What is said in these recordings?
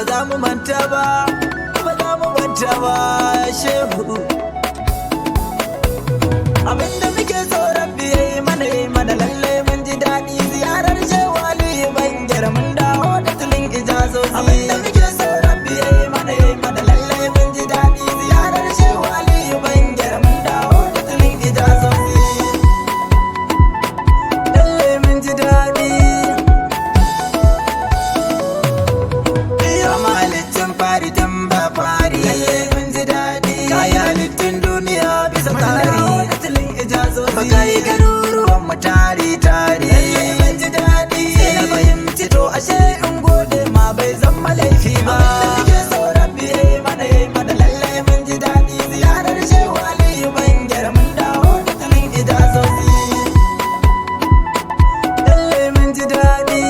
ba za mu manta ba, ba za mu manta ba shehu. Abinda muke so rabbi yayi mana lallai mun ji daɗi. Ziyarar shehu Aliyu Bangyar mun dawo da tulin ijazozi. Abinda muke so rabbi yayi mana lallai mun ji daɗi. Ziyarar shehu Aliyu Bangyar mun dawo da tulin ijazozi. Lallai mun ji daɗi. Iya mahalicin fari tun ba fari, lallai mun ji daɗi. Kaya halittun duniya bisa tsari, baka yi garuruwan mu tari lallai mun ji daɗi. Sai na fahimci to ashe in gode ma bai zama laifi ba. Abinda muke so rabbi yayi mana lallai mun ji daɗi. Ziyarar shehu Aliyu Bangyar mun dawo da tulin ijazozi. Lallai mun ji daɗi.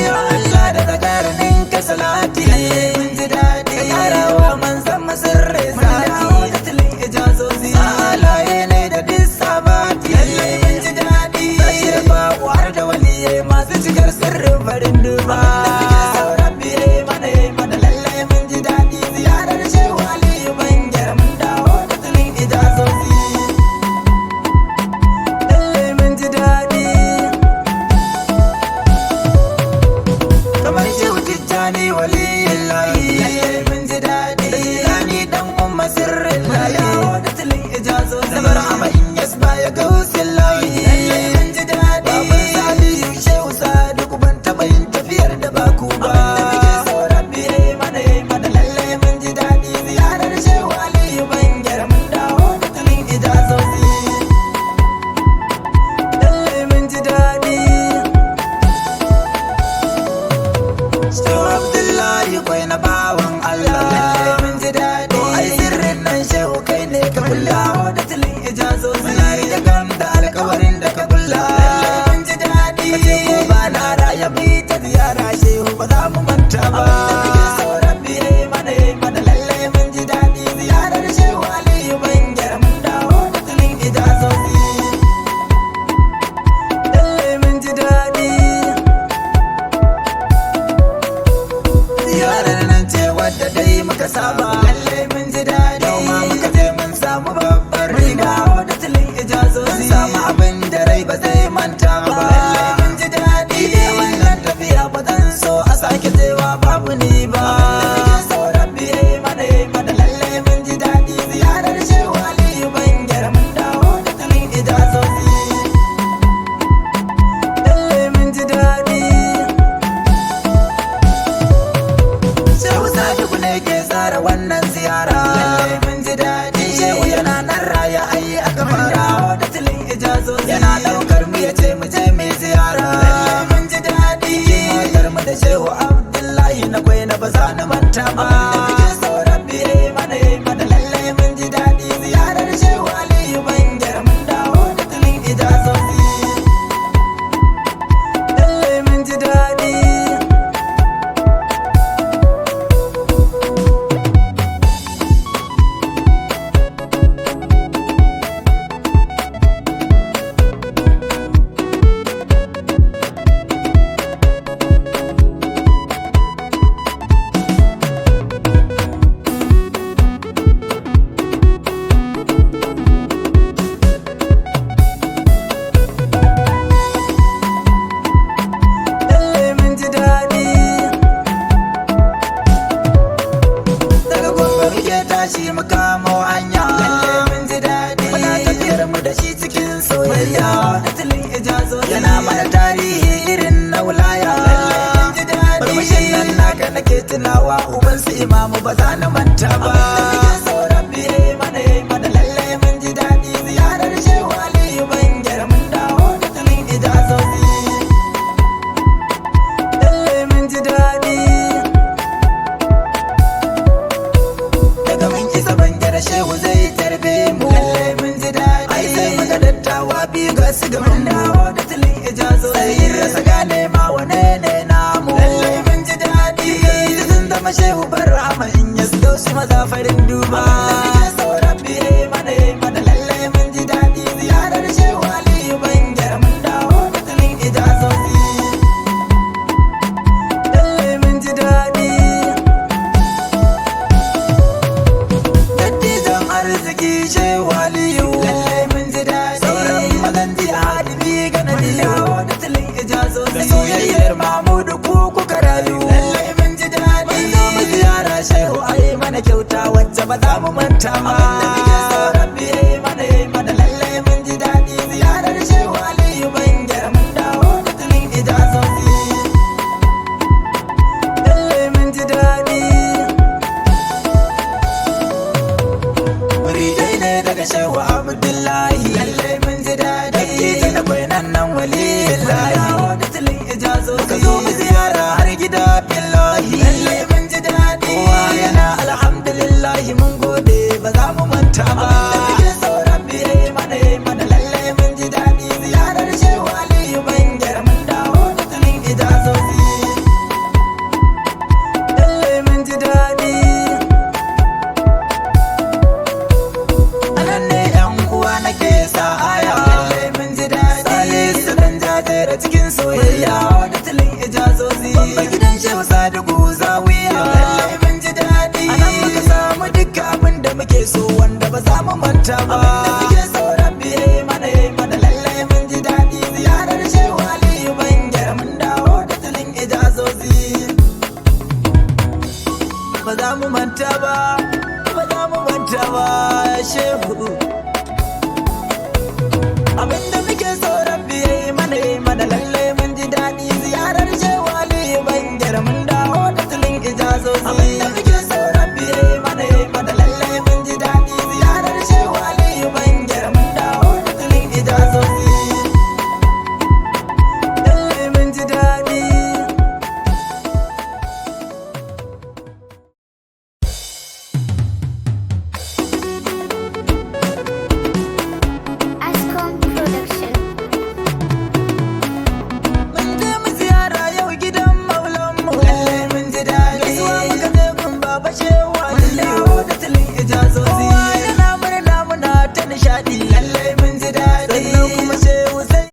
Ya Allah daga ƙarnin ka salati, lallai mun ji daɗi. Ka ƙarawa manzan masirrai sati, halaye ne da disabati, lallai mun ji daɗi. Sashi da babuwar da waliyai masu cikar sirrin farin duba. Rabbi yayi mana lallai mun ji daɗi. Ziyarar shehu Aliyu Bangyar mun dawo da tulin ijazozi. Lallai mun ji daɗi. Kamar shehu Tijjani waliyin layi, lallai mun ji daɗi. Tijjani dan umma sirrin layi, zabar amain yasba ya gausin layi, lallai mun ji daɗi. Baban Salihu shehu Sadiku ban taɓa yin tafiyar da baku ba. Abinda muke so rabbi yayi mana lallai mun ji daɗi. Ziyarar shehu Aliyu Bangyar mun dawo da tulin ijazozi. Lallai mun ji daɗi. Shehu Abdullahi kwai na bawan Allah, lallai mun ji daɗi. Ai sirrin nan shehu kai ne ka kula da tulin ijazozi. Muna rike gam da alkawarin da ka kula, lallai mun ji daɗi. Kace ko ba na raya bi ta ziyara shehu ba za mu manta ba. Abinda muke so rabbi yayi mana lallai mun ji daɗi. Ziyarar shehu Aliyu Bangyar mun dawo da tulin ijazozi. Lallai mun ji daɗi. Ziyarar nan ce wadda dai muka saba, lallai mun ji daɗi. Yau ma muka je mun samu babbar riga da tulin ijazozi. Mun samu abin da rai ba zai manta ba, lallai mun ji daɗi. Da wannan tafiya ba zan so a sake jewa babu ni ba. Abinda muke so rabbi yayi mana lallai mun ji daɗi. Ziyarar shehu Aliyu Bangyar mun dawo da tulin ijazozi. Lallai mun ji daɗi. Shehu Sadiku ne ke tsara wannan ziyara, lallai mun ji daɗi. Shehu yana nan raya ayi aka fara da tulin ijazozi. Yana ɗaukar mu ya ce mu je mu ziyara, lallai mun ji daɗi. Motar mu da shehu Abdullahi na kwai na ba za na manta ba. Abinda muke so rabbi yayi mana lallai mun ji daɗi. Ziyarar shehu Aliyu Bangyar mun dawo da tulin ijazozi. Lallai mun ji daɗi. Lallai mun ji daɗi. Daga gobe muke tashi mu kamo hanya, lallai mun ji daɗi. Muna tafiyar mu da shi cikin soyayya da tulin ijazozi. Yana mana tarihi irin na wulaya, lallai mun ji daɗi. Murmushin nan naka nake tunawa uban su imamu ba za na manta ba. Abinda muke so rabbi yayi mana lallai mun ji daɗi. Ziyarar shehu Aliyu Bangyar mun dawo da tulin ijazozi. Lallai mun ji daɗi. Daga mun isa Bangyar shehu zai tarbe mu, lallai mun ji daɗi. Ai sai muka dattawa biyu ga su ga mun dawo da tulin ijazozi. Sai rasa gane ma wane ne namu, lallai mun ji daɗi. Sun zama shehu Barhama in ya su maza farin duba. Abinda muke so rabbi yayi mana lallai mun ji daɗi. Ziyarar shehu Aliyu Bangyar mun dawo da tulin ijazozi. manta ba